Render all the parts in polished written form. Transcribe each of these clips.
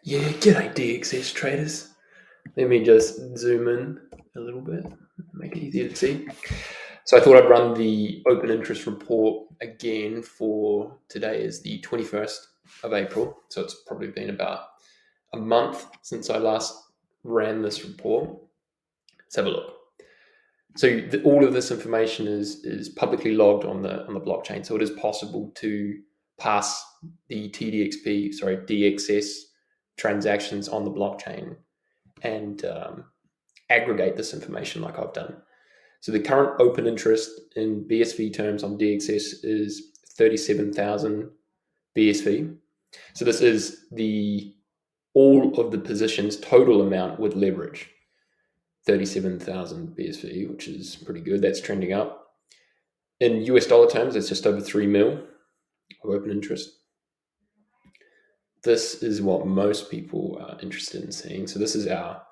Yeah, g'day Dxs traders. Let me just zoom in a little bit, make it easier to see. So I thought I'd run the open interest report again for today is the 21st of April. So it's probably been about a month since I last ran this report. Let's have a look. So all of this information is publicly logged on the blockchain. So it is possible to pass the DXS transactions on the blockchain and aggregate this information like I've done. So the current open interest in BSV terms on DXS is 37,000 BSV. So this is all of the positions total amount with leverage. 37,000 BSV, which is pretty good. That's trending up. In US dollar terms, it's just over 3 mil of open interest. This is what most people are interested in seeing. So this is our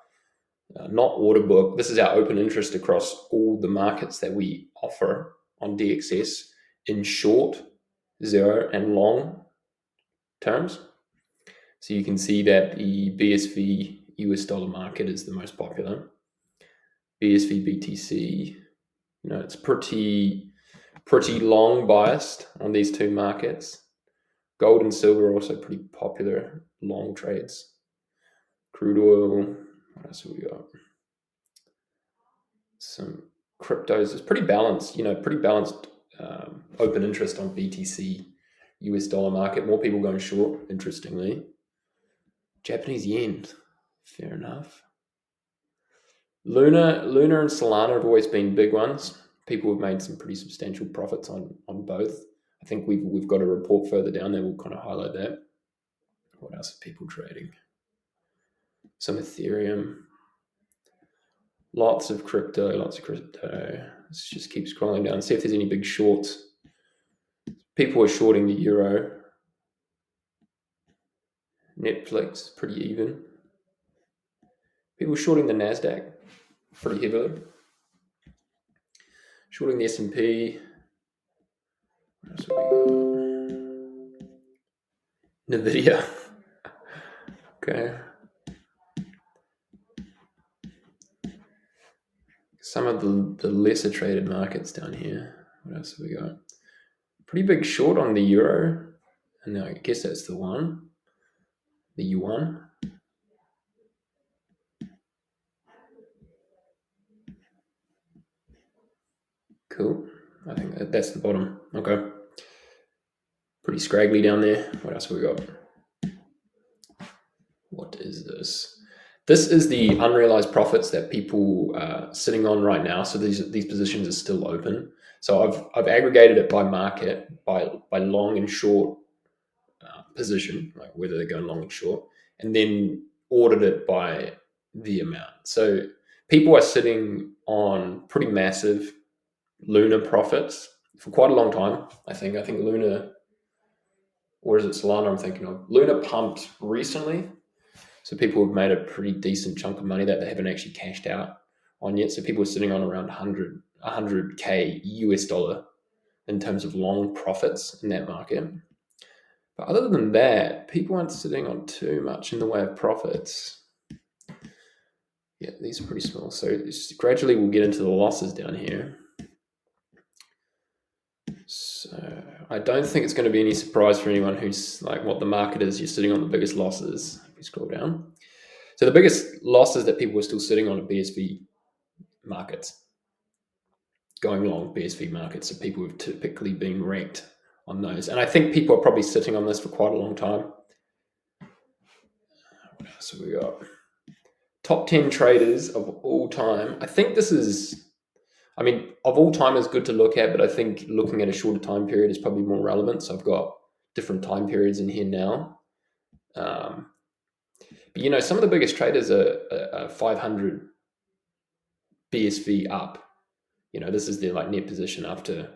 not order book. This is our open interest across all the markets that we offer on DXS in short, zero, and long terms. So you can see that the BSV US dollar market is the most popular. BSV BTC, it's pretty long biased on these two markets. Gold and silver are also pretty popular long trades. Crude oil, what else have we got? Some cryptos is pretty balanced, open interest on BTC US dollar market. More people going short, interestingly. Japanese yen, fair enough. Luna and Solana have always been big ones. People have made some pretty substantial profits on both. I think we've got a report further down there. We'll kind of highlight that. What else are people trading? Some Ethereum. Lots of crypto. Let's just keep scrolling down, see if there's any big shorts. People are shorting the euro. Netflix, pretty even. People shorting the NASDAQ pretty heavily. Shorting the S&P. What else have we got? NVIDIA. Okay. Some of the lesser traded markets down here. What else have we got? Pretty big short on the euro. And I guess that's the one. The yuan. Cool. I think that's the bottom. Okay. Pretty scraggly down there. What else have we got? What is this? This is the unrealized profits that people are sitting on right now. So these positions are still open. So I've aggregated it by market, by long and short position, like whether they're going long and short, and then ordered it by the amount. So people are sitting on pretty massive Luna profits for quite a long time. I think Luna, or is it Solana I'm thinking of? Luna pumped recently. So people have made a pretty decent chunk of money that they haven't actually cashed out on yet. So people are sitting on around 100K US dollar in terms of long profits in that market. But other than that, people aren't sitting on too much in the way of profits. Yeah, these are pretty small. So gradually we'll get into the losses down here. So I don't think it's going to be any surprise for anyone who's like what the market is. You're sitting on the biggest losses. If we scroll down. So the biggest losses that people are still sitting on are BSV markets, going long BSV markets. So people have typically been wrecked on those. And I think people are probably sitting on this for quite a long time. What else have we got? Top 10 traders of all time. I think this is, of all time is good to look at, but I think looking at a shorter time period is probably more relevant. So I've got different time periods in here now. But some of the biggest traders are 500 BSV up. This is their net position after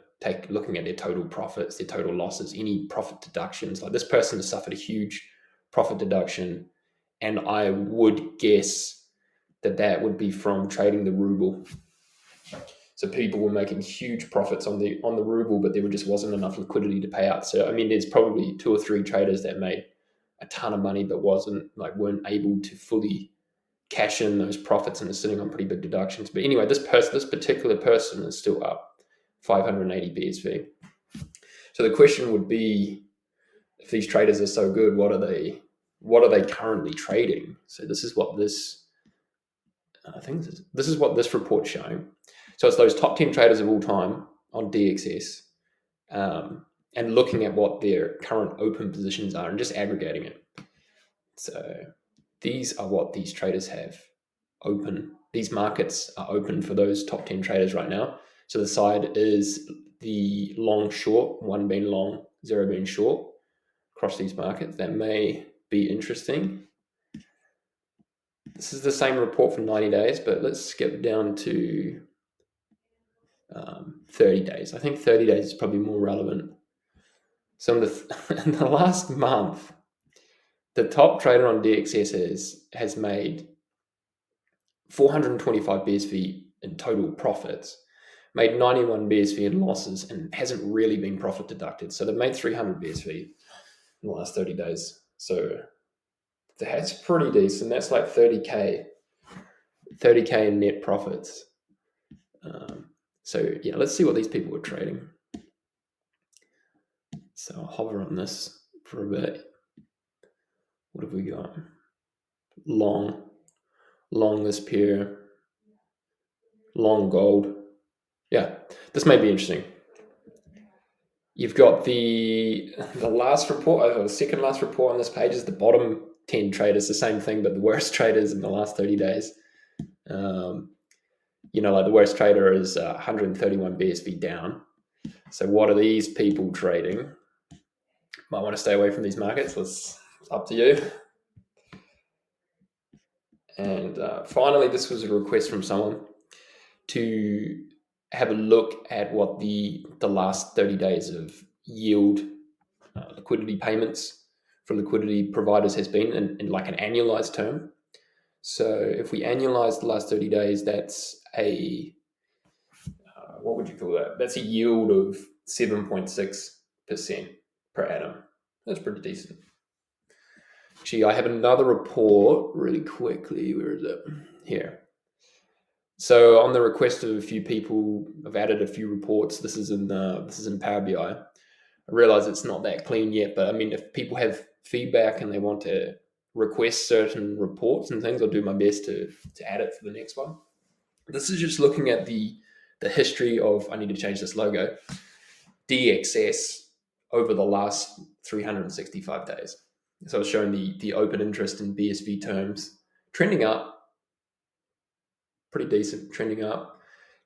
looking at their total profits, their total losses, any profit deductions. Like this person has suffered a huge profit deduction, and I would guess that would be from trading the ruble. So people were making huge profits on the ruble, but there just wasn't enough liquidity to pay out. So there's probably 2 or 3 traders that made a ton of money but weren't able to fully cash in those profits and are sitting on pretty big deductions. But anyway, this particular person is still up 580 BSV. So the question would be, if these traders are so good, what are they currently trading? So this is what this this is what this report's showing. So it's those top 10 traders of all time on DXS, and looking at what their current open positions are and just aggregating it. So these are what these traders have open. These markets are open for those top 10 traders right now. So the side is the long short, 1 being long, 0 being short, across these markets. That may be interesting. This is the same report for 90 days, but let's skip down to 30 days. I think 30 days is probably more relevant. So in the last month, the top trader on DXS has made 425 BSV in total profits, made 91 BSV in losses, and hasn't really been profit deducted. So they've made 300 BSV in the last 30 days. So that's pretty decent. That's like 30K in net profits. So yeah, let's see what these people are trading. So I'll hover on this for a bit. What have we got? Long this pair, long gold. Yeah, this may be interesting. You've got the last report, the second last report on this page is the bottom 10 traders, the same thing, but the worst traders in the last 30 days. Like the worst trader is 131 BSV down. So what are these people trading? Might want to stay away from these markets. It's up to you. And finally, this was a request from someone to have a look at what the last 30 days of yield liquidity payments for liquidity providers has been in like an annualized term. So if we annualize the last 30 days, that's what would you call that? That's a yield of 7.6% per annum. That's pretty decent. Actually, I have another report really quickly. Where is it? Here. So on the request of a few people, I've added a few reports. This is in Power BI. I realize it's not that clean yet, but I mean, if people have feedback and they want to request certain reports and things, I'll do my best to add it for the next one. This is just looking at the history of, I need to change this logo, DXS over the last 365 days. So it's showing the open interest in BSV terms trending up, pretty decent, trending up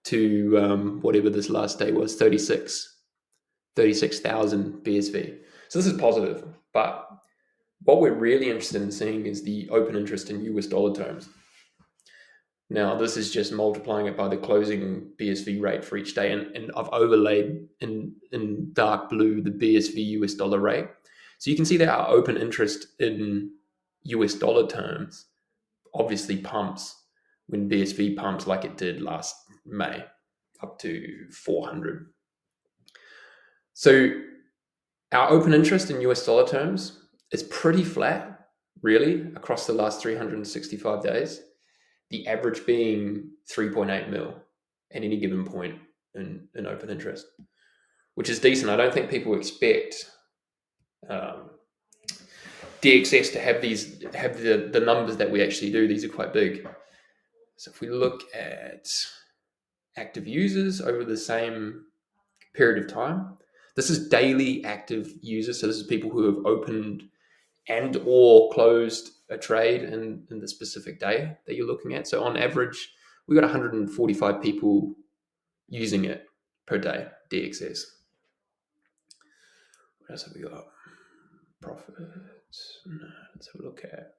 to whatever this last day was, 36,000 BSV. So this is positive, but what we're really interested in seeing is the open interest in US dollar terms. Now, this is just multiplying it by the closing BSV rate for each day, and I've overlaid in dark blue the BSV US dollar rate. So you can see that our open interest in US dollar terms obviously pumps when BSV pumps like it did last May, up to 400. So our open interest in US dollar terms is pretty flat, really, across the last 365 days. The average being 3.8 mil at any given point in open interest, which is decent. I don't think people expect DXS to have the numbers that we actually do. These are quite big. So if we look at active users over the same period of time, this is daily active users. So this is people who have opened and or closed a trade in the specific day that you're looking at. So on average, we got 145 people using it per day, DXS. What else have we got? Profits. No, let's have a look at.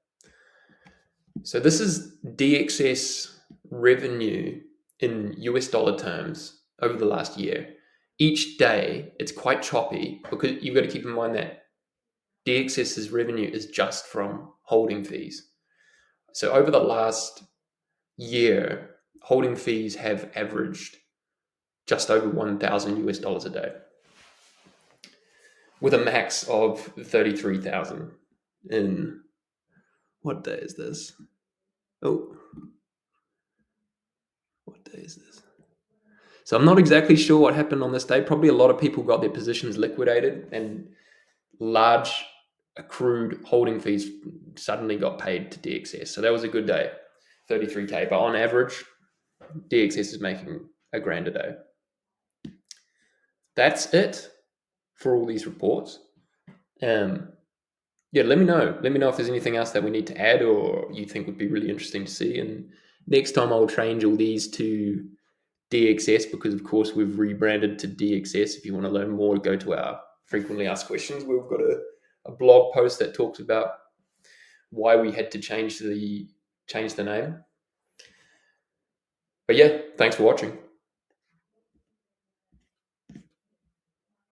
So this is Dxs revenue in US dollar terms over the last year. Each day, it's quite choppy because you've got to keep in mind that Dxs's revenue is just from holding fees. So over the last year, holding fees have averaged just over 1,000 US dollars a day, with a max of 33,000 in, what day is this? Oh, what day is this? So I'm not exactly sure what happened on this day. Probably a lot of people got their positions liquidated and large accrued holding fees suddenly got paid to DXS. So that was a good day, 33K. But on average, DXS is making $1,000 a day. That's it for all these reports. Yeah, let me know. Let me know if there's anything else that we need to add or you think would be really interesting to see. And next time I'll change all these to DXS because, of course, we've rebranded to Dxs. If you want to learn more, go to our frequently asked questions. We've got a blog post that talks about why we had to change the name. But yeah, thanks for watching.